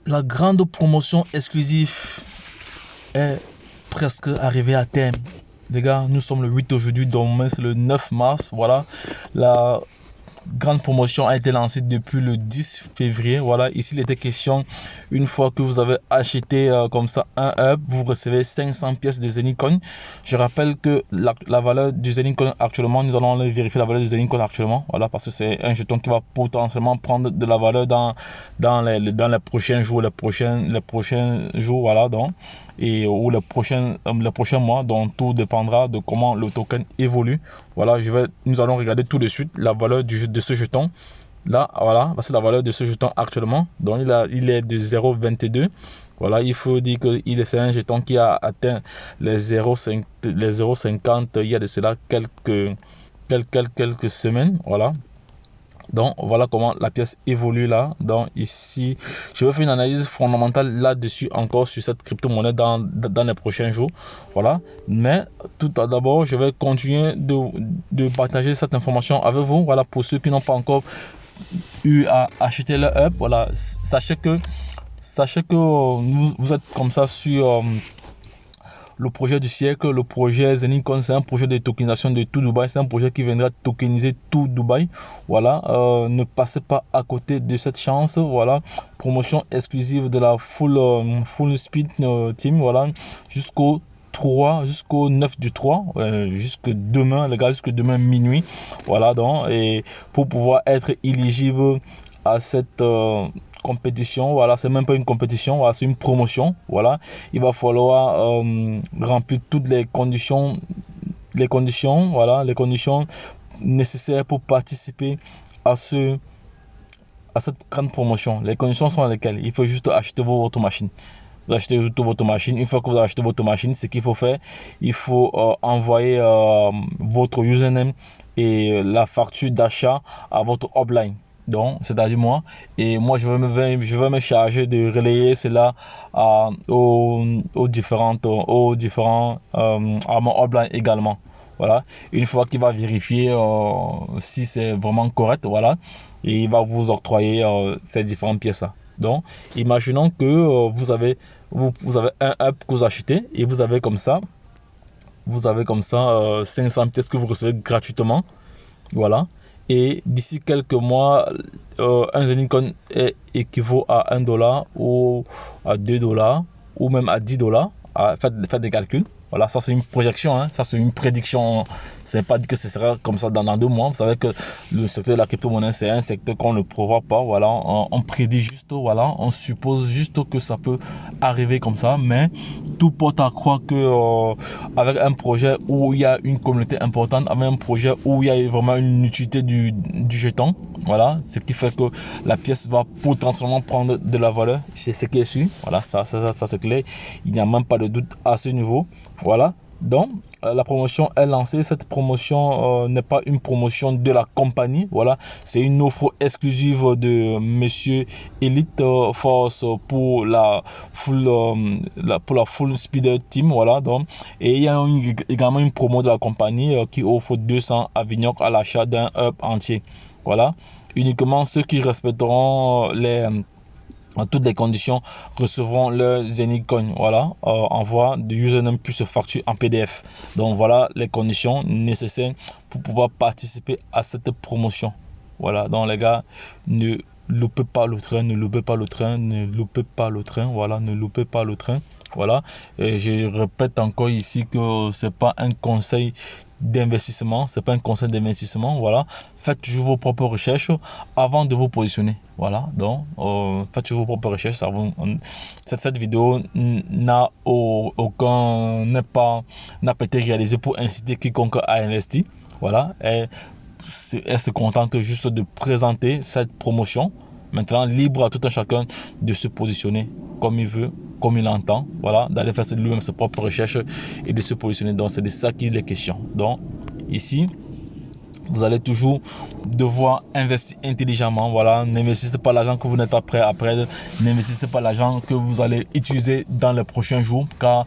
La grande promotion exclusive est presque arrivée à terme. Les gars, nous sommes le 8 aujourd'hui, demain c'est le 9 mars. Voilà, la grande promotion a été lancée depuis le 10 février. Voilà, ici il était question, une fois que vous avez acheté comme ça un hub, vous recevez 500 pièces de Zenycoin. Je rappelle que la valeur du Zenycoin actuellement, nous allons aller vérifier la valeur du Zenycoin actuellement. Voilà, parce que c'est un jeton qui va potentiellement prendre de la valeur dans les prochains jours, les prochains jours, voilà, donc, ou les prochains mois. Donc tout dépendra de comment le token évolue. Voilà, nous allons regarder tout de suite la valeur de ce jeton. Là, voilà, c'est la valeur de ce jeton actuellement. Donc il est de 0,22. Voilà, il faut dire que c'est un jeton qui a atteint les 0,50 il y a de cela quelques semaines. Voilà. Donc voilà comment la pièce évolue là. Donc ici, je vais faire une analyse fondamentale là-dessus encore sur cette crypto-monnaie dans les prochains jours. Voilà. Mais tout d'abord, je vais continuer de partager cette information avec vous. Voilà, pour ceux qui n'ont pas encore eu à acheter le hub. Voilà, sachez que vous êtes comme ça sur le projet du siècle, le projet Zenycoin, c'est un projet de tokenisation de tout Dubaï. C'est un projet qui viendra tokeniser tout Dubaï. Voilà, ne passez pas à côté de cette chance. Voilà, promotion exclusive de la full speed team. Voilà, jusqu'au 9 du 3, jusque demain, les gars, jusque demain minuit. Voilà, donc, et pour pouvoir être éligible à cette compétition, voilà, c'est même pas une compétition, voilà, c'est une promotion. Voilà, il va falloir remplir toutes les conditions, voilà, les conditions nécessaires pour participer à cette grande promotion. Les conditions sont lesquelles? Il faut juste acheter votre machine. Vous achetez votre machine. Une fois que vous achetez votre machine, ce qu'il faut faire, il faut envoyer votre username et la facture d'achat à votre upline. Donc, c'est-à-dire moi. Et moi, je vais me charger de relayer cela à mon upline également. Voilà. Une fois qu'il va vérifier si c'est vraiment correct, voilà, et il va vous octroyer ces différentes pièces-là. Donc, imaginons que vous avez un hub que vous achetez et vous avez comme ça 500 pièces que vous recevez gratuitement. Voilà. Et d'ici quelques mois, un Zenycoin équivaut à $1 ou à $2 ou même à $10. Faites des calculs. Voilà, ça c'est une projection, hein, ça c'est une prédiction. C'est pas dit que ce sera comme ça dans 2 mois. Vous savez que le secteur de la crypto-monnaie, c'est un secteur qu'on ne prévoit pas. Voilà, on prédit juste, voilà, on suppose juste que ça peut arriver comme ça. Mais tout porte à croire que avec un projet où il y a une communauté importante, avec un projet où il y a vraiment une utilité du jeton, voilà, ce qui fait que la pièce va potentiellement prendre de la valeur. C'est ce qui est sûr. Voilà, ça c'est clair. Il n'y a même pas de doute à ce niveau. Voilà, donc la promotion est lancée. Cette promotion n'est pas une promotion de la compagnie. Voilà, c'est une offre exclusive de Monsieur Elite Force pour la full speeder team. Voilà, donc, et il y a également une promo de la compagnie qui offre 200 Avignoc à l'achat d'un hub entier. Voilà, uniquement ceux qui respecteront toutes les conditions recevront leur Zenycoin. Voilà, envoi de username plus facture en PDF. Donc voilà les conditions nécessaires pour pouvoir participer à cette promotion. Voilà, donc les gars, ne loupez pas le train, ne loupez pas le train, ne loupez pas le train. Voilà, ne loupez pas le train. Voilà, et je répète encore ici que c'est pas un conseil d'investissement, c'est pas un conseil d'investissement. Voilà, faites toujours vos propres recherches avant de vous positionner. Voilà, donc faites toujours vos propres recherches. Cette vidéo n'a pas été réalisée pour inciter quiconque à investir. Voilà, elle se contente juste de présenter cette promotion. Maintenant, libre à tout un chacun de se positionner comme il veut, comme il entend, voilà, d'aller faire lui-même ses propres recherches et de se positionner. Donc, c'est de ça qu'il est question. Donc, ici, vous allez toujours devoir investir intelligemment. Voilà, n'investissez pas l'argent que vous n'êtes pas prêt à perdre. N'investissez pas l'argent que vous allez utiliser dans les prochains jours, car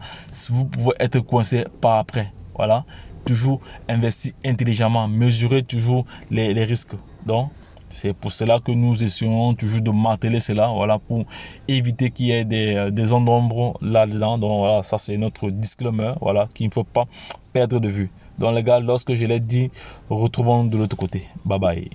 vous pouvez être coincé par après. Voilà, toujours investir intelligemment, mesurer toujours les risques. Donc, C'est pour cela que nous essayons toujours de marteler cela, voilà, pour éviter qu'il y ait des zones d'ombre là-dedans. Donc voilà, ça c'est notre disclaimer, voilà, qu'il ne faut pas perdre de vue. Donc les gars, lorsque je l'ai dit, retrouvons de l'autre côté. Bye bye.